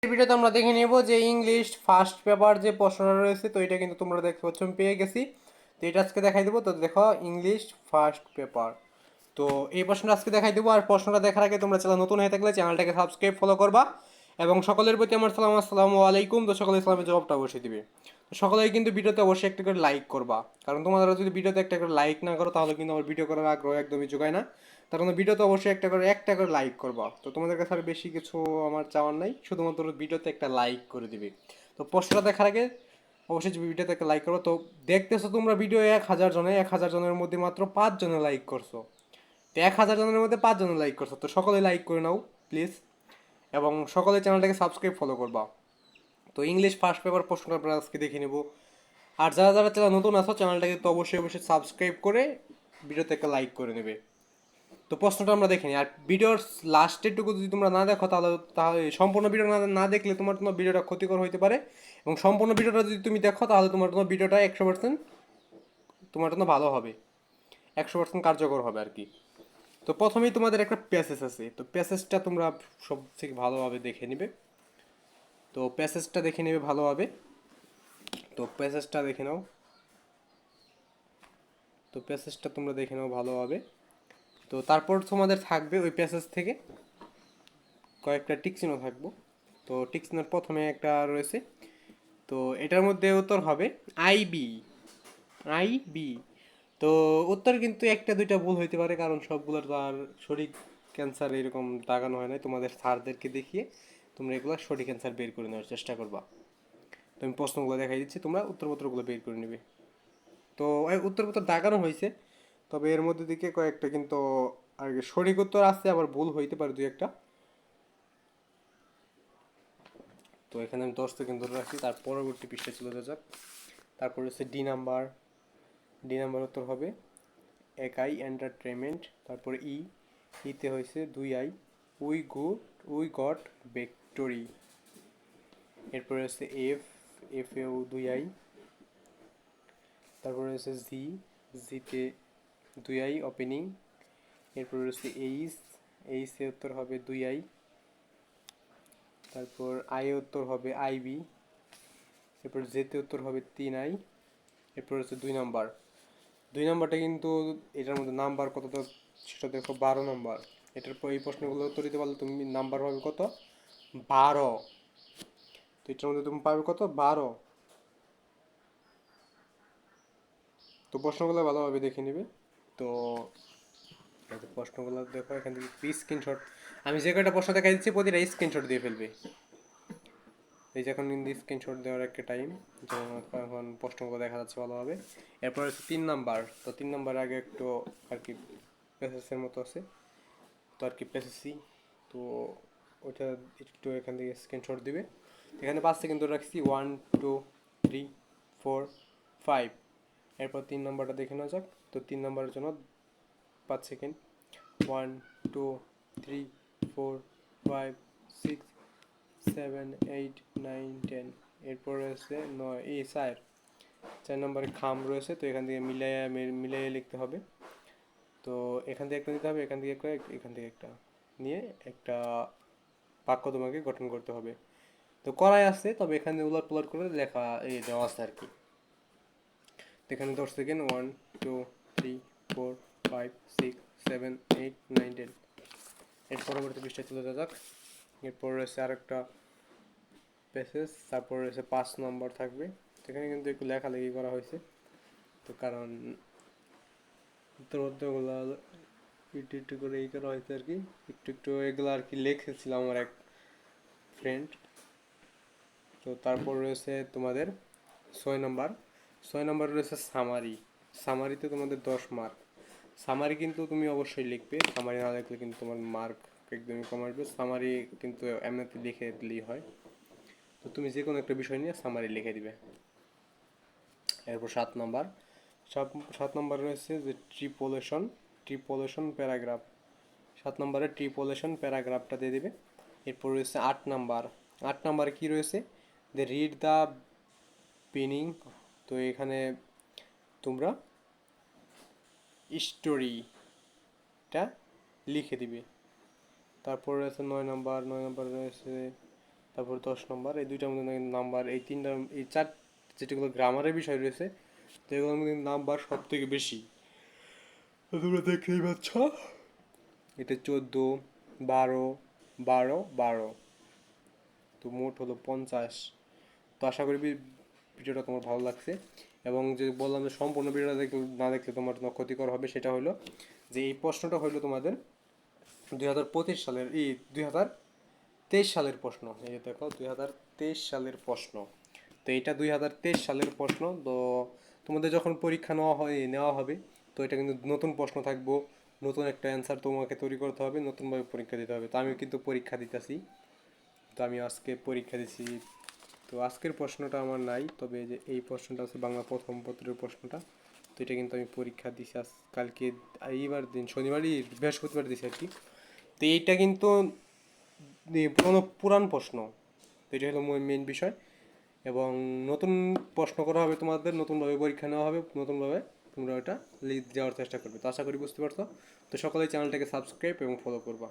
এই ভিডিওতে আমরা দেখে নেব যে ইংলিশ ফার্স্ট পেপার যে প্রশ্নটা রয়েছে, তো এটা কিন্তু তোমরা দেখতে পাচ্ছ আমি পেয়ে গেছি। তো এটা আজকে দেখাই দেবো। তো দেখো ইংলিশ ফার্স্ট পেপার, তো এই প্রশ্নটা আজকে দেখাই দেবো। আর প্রশ্নটা দেখার আগে তোমরা চ্যানেল নতুন হয়ে থাকলে চ্যানেলটাকে সাবস্ক্রাইব ফলো করবা এবং সকলের প্রতি আমার সালাম আসসালামু আলাইকুম। তো সকলে ইসলামের জবাবটা অবশ্যই দিবে। তো সকলেই কিন্তু ভিডিওতে অবশ্যই একটা করে লাইক করবা, কারণ তোমরা যদি ভিডিওতে একটা করে লাইক না করো তাহলে কিন্তু আমার ভিডিও করার আগ্রহ একদমই যোগায় না। তার কারণে ভিডিওতে অবশ্যই একটা করে লাইক করবা। তো তোমাদের কাছে আর বেশি কিছু আমার চাওয়ার নাই, শুধুমাত্র ভিডিওতে একটা লাইক করে দিবে। তো প্রশ্নটা দেখার আগে অবশ্যই ভিডিওতে একটা লাইক করো। তো দেখতেছো তোমরা ভিডিও 1,000 জনে, 1,000 জনের মধ্যে মাত্র 5 জনে লাইক করছো। তো 1,000 জনের মধ্যে 5 জনে লাইক করছো, তো সকলে লাইক করে নাও প্লিজ, এবং সকলে চ্যানেলটাকে সাবস্ক্রাইব ফলো করবা। তো ইংলিশ ফার্স্ট পেপার প্রশ্নটা আমরা আজকে দেখে নেব। আর যারা যারা চ্যানেল নতুন আছো চ্যানেলটাকে তো অবশ্যই অবশ্যই সাবস্ক্রাইব করে ভিডিওতে একটা লাইক করে নেবে। তো প্রশ্নটা আমরা দেখে নিই। আর ভিডিওর লাস্টের টুকু যদি তোমরা না দেখো তাহলে তাহলে সম্পূর্ণ ভিডিও না দেখলে তোমার ভিডিওটা ক্ষতিকর হতে পারে, এবং সম্পূর্ণ ভিডিওটা যদি তুমি দেখো তাহলে তোমার ভিডিওটা 100% তোমার জন্য ভালো হবে, 100% কার্যকর হবে আর কি। তো প্রথমেই তোমাদের একটা প্যাসেজ আছে, তো প্যাসেজটা তোমরা সব থেকে ভালোভাবে দেখে নিবে। তো প্যাসেজটা দেখে নেবে ভালোভাবে। তো প্যাসেজটা দেখে নাও। তো প্যাসেজটা তোমরা দেখে নাও ভালোভাবে। তো তারপর তোমাদের থাকবে ওই প্যাসেজ থেকে কয়েকটা টিক চিহ্ন থাকবো। তো টিক চিহ্নের প্রথমে একটা রয়েছে, তো এটার মধ্যে উত্তর হবে আইবি। আইবি। তো উত্তর কিন্তু একটা দুইটা ভুল হইতে পারে, কারণ সবগুলোর তো আর সঠিক ক্যান্সার এরকম দাগানো হয় না। তোমাদের স্যারদেরকে দেখিয়ে তোমরা এগুলো সঠিক অ্যান্সার বের করে নেওয়ার চেষ্টা করবা। তো আমি প্রশ্নগুলো দেখাই দিচ্ছি, তোমরা উত্তরপত্রগুলো বের করে নেবে। তো এই উত্তরপত্র দাগানো হয়েছে, তবে এর মধ্যে দিকে কয়েকটা কিন্তু আর কি সঠিক উত্তর আছে, আবার ভুল হইতে পারে দুই একটা। তো এখানে আমি 10 সেকেন্ড ধরে রাখছি, তার পরবর্তী পৃষ্ঠায় চলে যাওয়া যাক। তারপর হচ্ছে ডি নাম্বার। ডি নাম্বার উত্তর হবে 1 আই এন্টারটেনমেন্ট। তারপরে ইতে হয়েছে 2 আই, উই গট ভিক্টোরি। এরপরে হচ্ছে এফেও 2 আই। তারপরে হচ্ছে জিতে 2 আই ওপেনিং। এরপর হচ্ছে এইচে উত্তর হবে 2 আই। তারপর আই উত্তর হবে আইবি। এরপর জেতে উত্তর হবে 3 আই। এরপর হচ্ছে 2 নাম্বার। 2 নাম্বারটা কিন্তু এটার মধ্যে নাম্বার কত, তো সেটা দেখো 12 নম্বর। এটার পর এই প্রশ্নগুলো উত্তর দিতে পারলে তুমি নাম্বার পাবে কত, 12। তো এটার মধ্যে তুমি পাবে কত, 12। তো প্রশ্নগুলো ভালোভাবে দেখে নিবে। তো এই যে প্রশ্নগুলো দেখো, এখান থেকে স্ক্রিনশট, আমি যে কয়টা প্রশ্ন দেখা দিচ্ছি প্রতিটা স্ক্রিনশট দিয়ে ফেলবে। এই যে এখন কিন্তু স্ক্রিনশট দেওয়ার একটা টাইম, যেমন এখন প্রশ্নগুলো দেখা যাচ্ছে ভালোভাবে। এরপর হচ্ছে 3 নাম্বার। তো 3 নাম্বার আগে একটু আর কি প্যাসেজের মতো আছে, তো আর কি প্যাসেসি। তো ওইটা একটু এখান থেকে স্ক্রিনশট দিবে। এখানে 5 সেকেন্ড ধরে রাখছি, 1 2 3 4 5। এরপর 3 নাম্বারটা দেখে নেওয়া যাক। তো 3 নাম্বারের জন্য 5 সেকেন্ড, 1 2 3 4 5 6 7 8 9 10। এরপর রয়েছে 9, এই 4 নম্বরে খাম রয়েছে, তো এখান থেকে মিলাইয়া মিলাইয়া লিখতে হবে। তো এখান থেকে একটা নিতে হবে, এখান থেকে একটা, এখান থেকে একটা নিয়ে একটা বাক্য তোমাকে গঠন করতে হবে। তো করাই আছে, তবে এখানে উলট পুলট করে লেখা এই দেওয়া আছে আর কি। এখানে 10 সেকেন্ড, 1 2 3 4 5 6 7 8 9 10। এর পরবর্তী পৃষ্ঠায় চলে যাওয়া যাক। এরপর রয়েছে আরেকটা প্যাসেজ, তারপর রয়েছে 5 নম্বর থাকবে। এখানে কিন্তু একটু লেখালেখি করা হয়েছে, তো কারণ উত্তরগুলো একটু একটু করে এই করা হয়েছে আর কি। একটু একটু এগুলো আর কি লিখেছিলাম আমার এক ফ্রেন্ড। তো তারপর রয়েছে তোমাদের 6 নম্বর। 6 নম্বর রয়েছে সামারি। সামারিতে তোমাদের 10 মার্ক। সামারি কিন্তু তুমি অবশ্যই লিখবে, সামারি না লিখলে কিন্তু তোমার মার্ক একদমই কম আসবে। সামারি কিন্তু এমনিতে লিখে দিলেই হয়। তো তুমি যে কোনো একটা বিষয় নিয়ে সামারি লিখে দিবে। এরপর 7 নম্বর। সব 7 নম্বর রয়েছে যে ট্রিপোলেশন প্যারাগ্রাফ। 7 নম্বরে ট্রিপোলেশন প্যারাগ্রাফটা দিয়ে দিবে। এরপর রয়েছে 8 নম্বর। 8 নম্বরে কী রয়েছে, যে রিড দ্য মিনিং। তো এখানে তোমরা স্টোরিটা লিখে দিবে। তারপর রয়েছে 9 নম্বর। 9 নম্বর রয়েছে তারপর 10 নম্বর, এই দুইটার মধ্যে নাম্বার, এই তিনটা, এই চার, যেগুলো গ্রামারের বিষয় রয়েছে, তো এগুলোর মধ্যে নাম্বার সব থেকে বেশি। তো তোমরা দেখতেই পাচ্ছ, এটা 14, 12, 12, 12, তো মোট হলো 50। তো আশা করি ভিডিওটা তোমার ভালো লাগছে। এবং যে বললাম যে সম্পূর্ণ ভিডিওটা না দেখলে তোমার জন্য ক্ষতিকর হবে, সেটা হলো যে এই প্রশ্নটা হলো তোমাদের 2025 সালের, 2023 সালের প্রশ্ন। এই যে দেখো, 2023 সালের প্রশ্ন। তো এইটা 2023 সালের প্রশ্ন। তো তোমাদের যখন পরীক্ষা নেওয়া হবে, তো এটা কিন্তু নতুন প্রশ্ন থাকবো, নতুন একটা অ্যান্সার তোমাকে তৈরি করতে হবে, নতুনভাবে পরীক্ষা দিতে হবে। তো আমি কিন্তু পরীক্ষা দিতেছি, তো আমি আজকে পরীক্ষা দিছি। তো আজকের প্রশ্নটা আমার নাই, তবে যে এই প্রশ্নটা আছে বাংলা প্রথম পত্রের প্রশ্নটা। তো এটা কিন্তু আমি পরীক্ষা দিছি কালকে, এইবার দিন শনিবারই, বৃহস্পতিবার দিছি আর কি। তো এইটা কিন্তু কোনো পুরান প্রশ্ন, তো এটা হলো মেন বিষয়। এবং নতুন প্রশ্ন করা হবে তোমাদের, নতুনভাবে পরীক্ষা নেওয়া হবে, নতুনভাবে তোমরা ওটা লিখ দেওয়ার চেষ্টা করবে। তো আশা করি বুঝতে পারছো। তো সকলেই চ্যানেলটাকে সাবস্ক্রাইব এবং ফলো করবা।